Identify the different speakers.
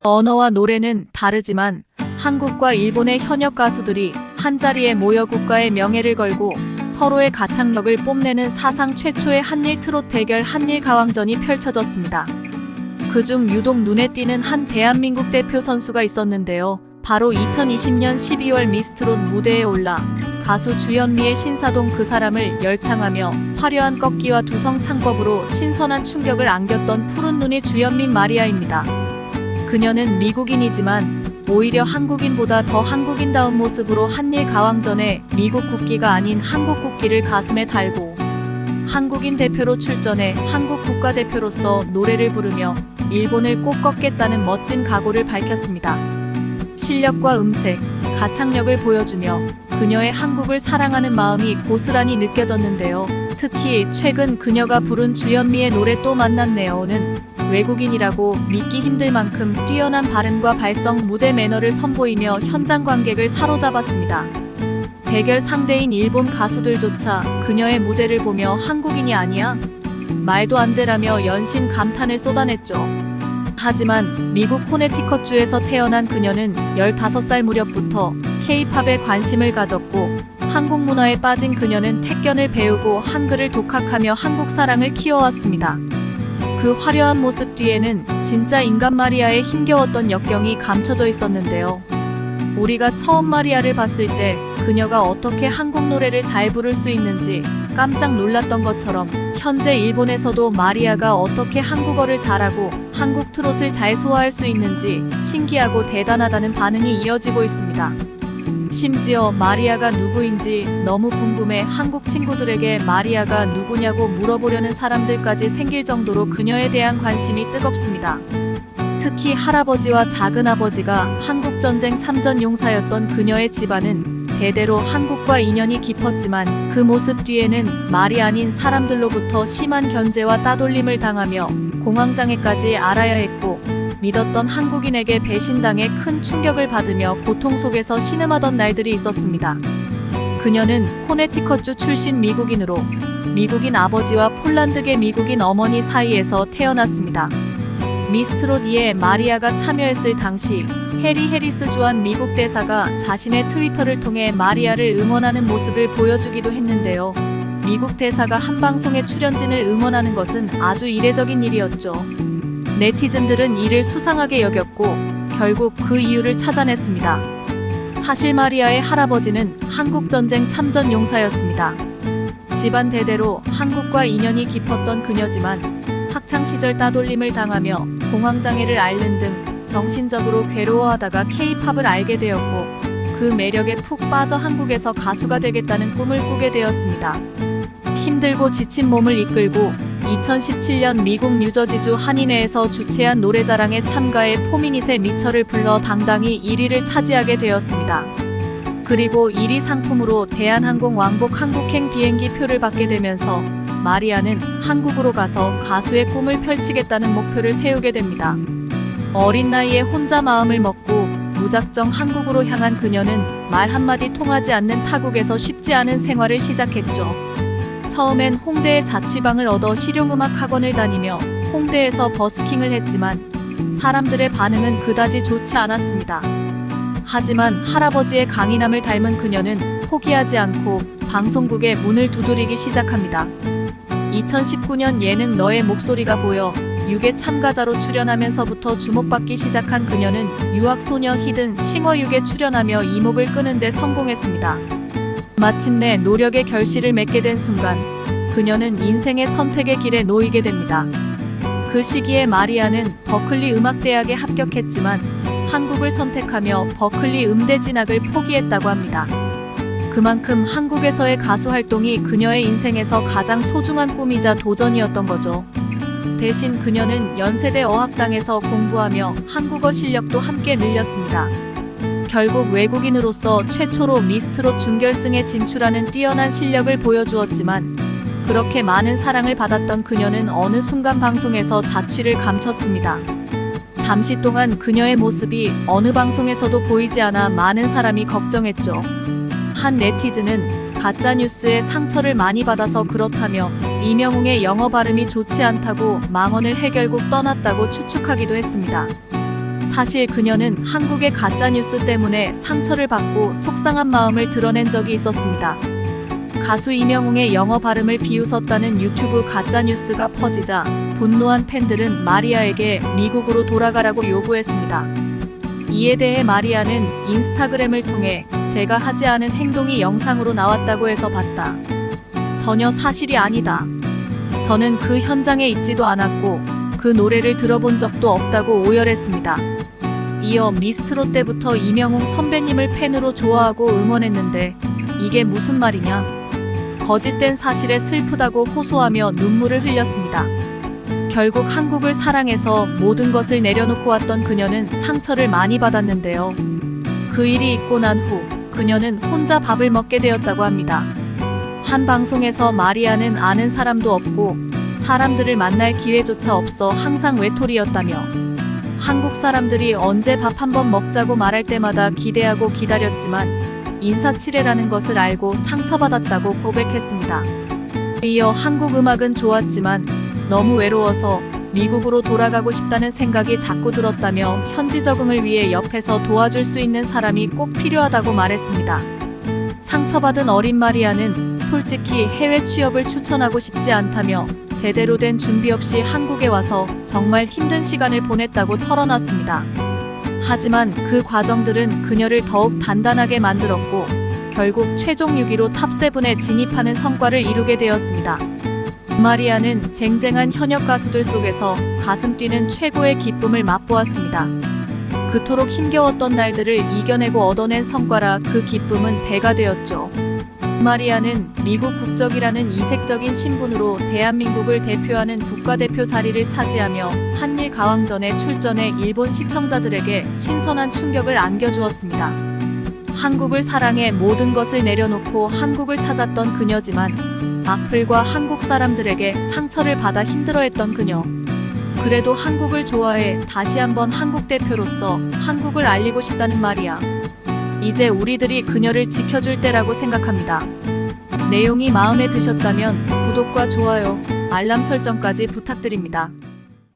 Speaker 1: 언어와 노래는 다르지만 한국과 일본의 현역 가수들이 한자리에 모여 국가의 명예를 걸고 서로의 가창력을 뽐내는 사상 최초의 한일 트롯 대결 한일가왕전이 펼쳐졌습니다. 그중 유독 눈에 띄는 한 대한민국 대표 선수가 있었는데요. 바로 2020년 12월 미스트롯 무대에 올라 가수 주현미의 신사동 그 사람을 열창하며 화려한 꺾기와 두성 창법으로 신선한 충격을 안겼던 푸른 눈의 주현미 마리아입니다. 그녀는 미국인이지만 오히려 한국인보다 더 한국인다운 모습으로 한일 가왕전에 미국 국기가 아닌 한국 국기를 가슴에 달고 한국인 대표로 출전해 한국 국가대표로서 노래를 부르며 일본을 꼭 꺾겠다는 멋진 각오를 밝혔습니다. 실력과 음색, 가창력을 보여주며 그녀의 한국을 사랑하는 마음이 고스란히 느껴졌는데요. 특히 최근 그녀가 부른 주현미의 노래 또 만났네요는 외국인이라고 믿기 힘들 만큼 뛰어난 발음과 발성, 무대 매너를 선보이며 현장 관객을 사로잡았습니다. 대결 상대인 일본 가수들조차 그녀의 무대를 보며 한국인이 아니야? 말도 안 되라며 연신 감탄을 쏟아냈죠. 하지만 미국 코네티컷주에서 태어난 그녀는 15살 무렵부터 K-팝에 관심을 가졌고 한국 문화에 빠진 그녀는 태권을 배우고 한글을 독학하며 한국 사랑을 키워왔습니다. 그 화려한 모습 뒤에는 진짜 인간 마리아의 힘겨웠던 역경이 감춰져 있었는데요. 우리가 처음 마리아를 봤을 때 그녀가 어떻게 한국 노래를 잘 부를 수 있는지 깜짝 놀랐던 것처럼 현재 일본에서도 마리아가 어떻게 한국어를 잘하고 한국 트롯을 잘 소화할 수 있는지 신기하고 대단하다는 반응이 이어지고 있습니다. 심지어 마리아가 누구인지 너무 궁금해 한국 친구들에게 마리아가 누구냐고 물어보려는 사람들까지 생길 정도로 그녀에 대한 관심이 뜨겁습니다. 특히 할아버지와 작은아버지가 한국전쟁 참전 용사였던 그녀의 집안은 대대로 한국과 인연이 깊었지만 그 모습 뒤에는 말이 아닌 사람들로부터 심한 견제와 따돌림을 당하며 공황장애까지 앓아야 했고 믿었던 한국인에게 배신당해 큰 충격을 받으며 고통 속에서 신음하던 날들이 있었습니다. 그녀는 코네티컷주 출신 미국인으로 미국인 아버지와 폴란드계 미국인 어머니 사이에서 태어났습니다. 미스트롯 2에 마리아가 참여했을 당시 해리 해리스 주한 미국 대사가 자신의 트위터를 통해 마리아를 응원하는 모습을 보여주기도 했는데요. 미국 대사가 한 방송의 출연진을 응원하는 것은 아주 이례적인 일이었죠. 네티즌들은 이를 수상하게 여겼고 결국 그 이유를 찾아냈습니다. 사실 마리아의 할아버지는 한국전쟁 참전 용사였습니다. 집안 대대로 한국과 인연이 깊었던 그녀지만 학창시절 따돌림을 당하며 공황장애를 앓는 등 정신적으로 괴로워하다가 K-팝을 알게 되었고 그 매력에 푹 빠져 한국에서 가수가 되겠다는 꿈을 꾸게 되었습니다. 힘들고 지친 몸을 이끌고 2017년 미국 뉴저지주 한인회에서 주최한 노래자랑에 참가해 포미닛의 미처를 불러 당당히 1위를 차지하게 되었습니다. 그리고 1위 상품으로 대한항공 왕복 한국행 비행기 표를 받게 되면서 마리아는 한국으로 가서 가수의 꿈을 펼치겠다는 목표를 세우게 됩니다. 어린 나이에 혼자 마음을 먹고 무작정 한국으로 향한 그녀는 말 한마디 통하지 않는 타국에서 쉽지 않은 생활을 시작했죠. 처음엔 홍대에 자취방을 얻어 실용음악 학원을 다니며 홍대에서 버스킹을 했지만 사람들의 반응은 그다지 좋지 않았습니다. 하지만 할아버지의 강인함을 닮은 그녀는 포기하지 않고 방송국에 문을 두드리기 시작합니다. 2019년 예능 너의 목소리가 보여 6에 참가자로 출연하면서부터 주목받기 시작한 그녀는 유학소녀 히든 싱어 6에 출연하며 이목을 끄는 데 성공했습니다. 마침내 노력의 결실을 맺게 된 순간 그녀는 인생의 선택의 길에 놓이게 됩니다. 그 시기에 마리아는 버클리 음악대학에 합격했지만 한국을 선택하며 버클리 음대 진학을 포기했다고 합니다. 그만큼 한국에서의 가수 활동이 그녀의 인생에서 가장 소중한 꿈이자 도전이었던 거죠. 대신 그녀는 연세대 어학당에서 공부하며 한국어 실력도 함께 늘렸습니다. 결국 외국인으로서 최초로 미스트롯 준결승에 진출하는 뛰어난 실력을 보여주었지만 그렇게 많은 사랑을 받았던 그녀는 어느 순간 방송에서 자취를 감췄습니다. 잠시 동안 그녀의 모습이 어느 방송에서도 보이지 않아 많은 사람이 걱정했죠. 한 네티즌은 가짜뉴스에 상처를 많이 받아서 그렇다며 이명웅의 영어 발음이 좋지 않다고 망언을 해 결국 떠났다고 추측하기도 했습니다. 사실 그녀는 한국의 가짜뉴스 때문에 상처를 받고 속상한 마음을 드러낸 적이 있었습니다. 가수 이명웅의 영어 발음을 비웃었다는 유튜브 가짜뉴스가 퍼지자 분노한 팬들은 마리아에게 미국으로 돌아가라고 요구했습니다. 이에 대해 마리아는 인스타그램을 통해 제가 하지 않은 행동이 영상으로 나왔다고 해서 봤다. 전혀 사실이 아니다. 저는 그 현장에 있지도 않았고 그 노래를 들어본 적도 없다고 오열했습니다. 이어 미스트롯 때부터 이명웅 선배님을 팬으로 좋아하고 응원했는데 이게 무슨 말이냐? 거짓된 사실에 슬프다고 호소하며 눈물을 흘렸습니다. 결국 한국을 사랑해서 모든 것을 내려놓고 왔던 그녀는 상처를 많이 받았는데요. 그 일이 있고 난 후 그녀는 혼자 밥을 먹게 되었다고 합니다. 한 방송에서 마리아는 아는 사람도 없고 사람들을 만날 기회조차 없어 항상 외톨이였다며 한국 사람들이 언제 밥 한번 먹자고 말할 때마다 기대하고 기다렸지만 인사치레라는 것을 알고 상처받았다고 고백했습니다. 이어 한국 음악은 좋았지만 너무 외로워서 미국으로 돌아가고 싶다는 생각이 자꾸 들었다며 현지 적응을 위해 옆에서 도와줄 수 있는 사람이 꼭 필요하다고 말했습니다. 상처받은 어린 마리아는 솔직히 해외 취업을 추천하고 싶지 않다며 제대로 된 준비 없이 한국에 와서 정말 힘든 시간을 보냈다고 털어놨습니다. 하지만 그 과정들은 그녀를 더욱 단단하게 만들었고 결국 최종 6위로 탑7에 진입하는 성과를 이루게 되었습니다. 마리아는 쟁쟁한 현역 가수들 속에서 가슴 뛰는 최고의 기쁨을 맛보았습니다. 그토록 힘겨웠던 날들을 이겨내고 얻어낸 성과라 그 기쁨은 배가 되었죠. 마리아는 미국 국적이라는 이색적인 신분으로 대한민국을 대표하는 국가대표 자리를 차지하며 한일 가왕전에 출전해 일본 시청자들에게 신선한 충격을 안겨주었습니다. 한국을 사랑해 모든 것을 내려놓고 한국을 찾았던 그녀지만 악플과 한국 사람들에게 상처를 받아 힘들어했던 그녀. 그래도 한국을 좋아해 다시 한번 한국 대표로서 한국을 알리고 싶다는 말이야. 이제 우리들이 그녀를 지켜줄 때라고 생각합니다. 내용이 마음에 드셨다면 구독과 좋아요, 알람 설정까지 부탁드립니다.